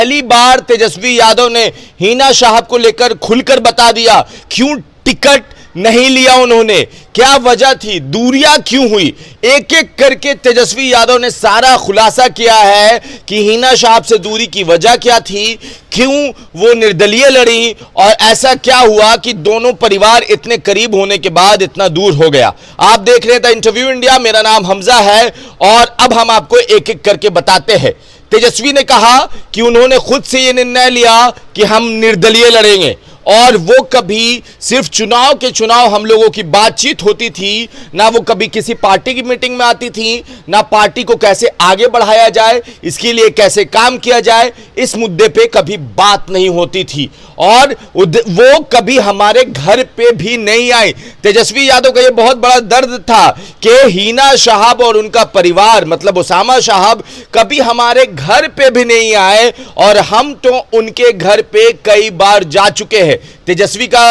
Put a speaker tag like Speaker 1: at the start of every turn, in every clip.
Speaker 1: पहली बार तेजस्वी यादव ने हिना साहब को लेकर खुलकर बता दिया क्यों टिकट नहीं लिया उन्होंने, क्या वजह थी, दूरियां क्यों हुई। एक एक करके तेजस्वी यादव ने सारा खुलासा किया है कि हिना साहब से दूरी की वजह क्या थी, क्यों वो निर्दलीय लड़ी और ऐसा क्या हुआ कि दोनों परिवार इतने करीब होने के बाद इतना दूर हो गया। आप देख रहे थे इंटरव्यू इंडिया, मेरा नाम हमजा है और अब हम आपको एक एक करके बताते हैं। तेजस्वी ने कहा कि उन्होंने खुद से यह निर्णय लिया कि हम निर्दलीय लड़ेंगे और वो कभी सिर्फ चुनाव के चुनाव हम लोगों की बातचीत होती थी, ना वो कभी किसी पार्टी की मीटिंग में आती थी, ना पार्टी को कैसे आगे बढ़ाया जाए, इसके लिए कैसे काम किया जाए, इस मुद्दे पे कभी बात नहीं होती थी और वो कभी हमारे घर पे भी नहीं आए। तेजस्वी यादव का ये बहुत बड़ा दर्द था कि हिना साहब और उनका परिवार मतलब उसामा साहब कभी हमारे घर पे भी नहीं आए और हम तो उनके घर पे कई बार जा चुके हैं। तेजस्वी का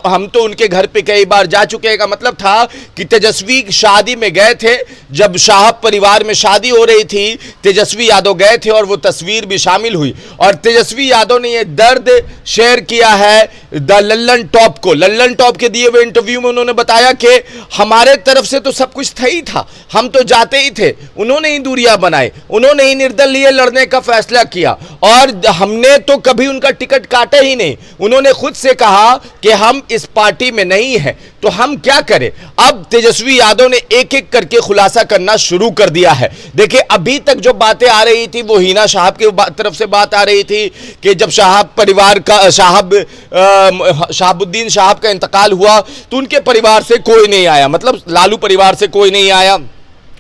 Speaker 1: हम तो उनके घर पे कई बार जा चुके हैं का मतलब था कि तेजस्वी शादी में गए थे, जब साहब परिवार में शादी हो रही थी तेजस्वी यादव गए थे और वो तस्वीर भी शामिल हुई और तेजस्वी यादव ने ये दर्द शेयर किया है द लल्लन टॉप को। लल्लन टॉप के दिए हुए इंटरव्यू में उन्होंने बताया कि हमारे तरफ से तो सब कुछ था ही था, हम तो जाते ही थे, उन्होंने ही दूरियां बनाई, उन्होंने ही निर्दलीय लड़ने का फैसला किया और हमने तो कभी उनका टिकट काटा ही नहीं। उन्होंने खुद से कहा कि हम इस पार्टी में नहीं हैं तो हम क्या करें। अब तेजस्वी यादव ने एक एक करके खुलासा करना शुरू कर दिया है। देखिए अभी तक जो बातें आ रही थी वो हिना साहब की तरफ से बात आ रही थी कि जब साहब परिवार का शहाबुद्दीन साहब का इंतकाल हुआ तो उनके परिवार से कोई नहीं आया, मतलब लालू परिवार से कोई नहीं आया।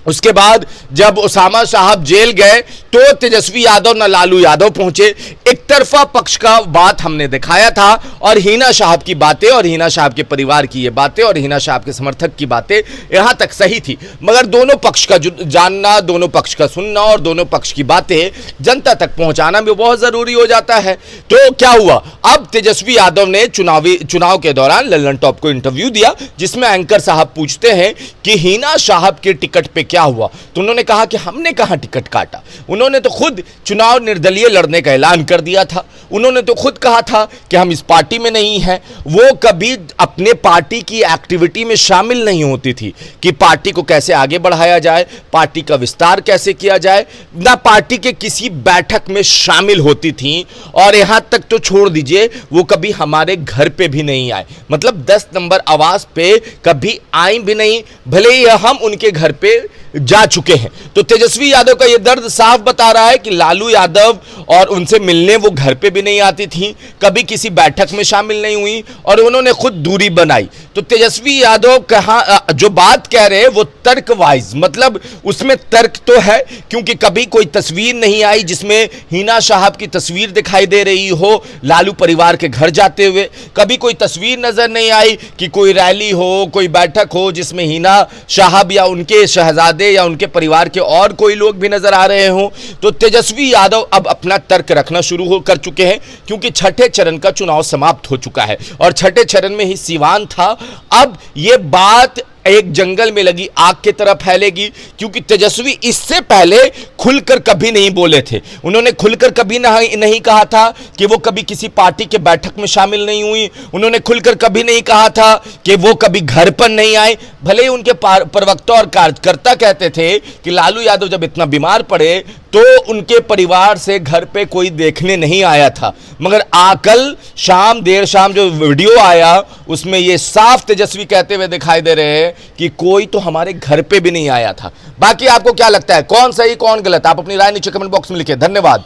Speaker 1: उसके बाद जब उसामा साहब जेल गए तो तेजस्वी यादव न लालू यादव पहुंचे। एक तरफा पक्ष का बात हमने दिखाया था और हिना साहब की बातें और हिना साहब के परिवार की ये बातें और हिना साहब के समर्थक की बातें यहां तक सही थी, मगर दोनों पक्ष का जानना, दोनों पक्ष का सुनना और दोनों पक्ष की बातें जनता तक पहुंचाना भी बहुत जरूरी हो जाता है। तो क्या हुआ, अब तेजस्वी यादव ने चुनाव के दौरान लल्लन टॉप को इंटरव्यू दिया जिसमें एंकर साहब पूछते हैं कि हिना साहब के टिकट पे क्या हुआ, तो उन्होंने कहा कि हमने कहां टिकट काटा, उन्होंने तो खुद चुनाव निर्दलीय लड़ने का ऐलान कर दिया था, उन्होंने तो खुद कहा था कि हम इस पार्टी में नहीं हैं। वो कभी अपने पार्टी की एक्टिविटी में शामिल नहीं होती थी कि पार्टी को कैसे आगे बढ़ाया जाए, पार्टी का विस्तार कैसे किया जाए, ना पार्टी के किसी बैठक में शामिल होती थी और यहां तक तो छोड़ दीजिए वो कभी हमारे घर पे भी नहीं आए, मतलब 10 नंबर आवास पे कभी आई भी नहीं, भले ही हम उनके घर पे जा चुके हैं। तो तेजस्वी यादव का यह दर्द साफ बता रहा है कि लालू यादव और उनसे मिलने वो घर पे भी नहीं आती थी, कभी किसी बैठक में शामिल नहीं हुई और उन्होंने खुद दूरी बनाई। तो तेजस्वी यादव कहाँ जो बात कह रहे हैं वो तर्क वाइज, मतलब उसमें तर्क तो है क्योंकि कभी कोई तस्वीर नहीं आई जिसमें हिना साहब की तस्वीर दिखाई दे रही हो लालू परिवार के घर जाते हुए, कभी कोई तस्वीर नजर नहीं आई कि कोई रैली हो, कोई बैठक हो जिसमें हिना साहब या उनके शहजादे या उनके परिवार के और कोई लोग भी नजर आ रहे हों। तो तेजस्वी यादव अब अपना तर्क रखना शुरू कर चुके हैं क्योंकि छठे चरण का चुनाव समाप्त हो चुका है और छठे चरण में ही सीवान था। अब यह बात एक जंगल में लगी आग की तरह फैलेगी क्योंकि तेजस्वी इससे पहले खुलकर कभी नहीं बोले थे। उन्होंने खुलकर कभी नहीं कहा था कि वो कभी किसी पार्टी के बैठक में शामिल नहीं हुई, उन्होंने खुलकर कभी नहीं कहा था कि वो कभी घर पर नहीं आए। भले ही उनके प्रवक्ता और कार्यकर्ता कहते थे कि लालू यादव जब इतना बीमार पड़े तो उनके परिवार से घर पे कोई देखने नहीं आया था, मगर कल शाम देर शाम जो वीडियो आया उसमें ये साफ तेजस्वी कहते हुए दिखाई दे रहे हैं कि कोई तो हमारे घर पे भी नहीं आया था। बाकी आपको क्या लगता है, कौन सही कौन गलत, आप अपनी राय नीचे कमेंट बॉक्स में लिखिए। धन्यवाद।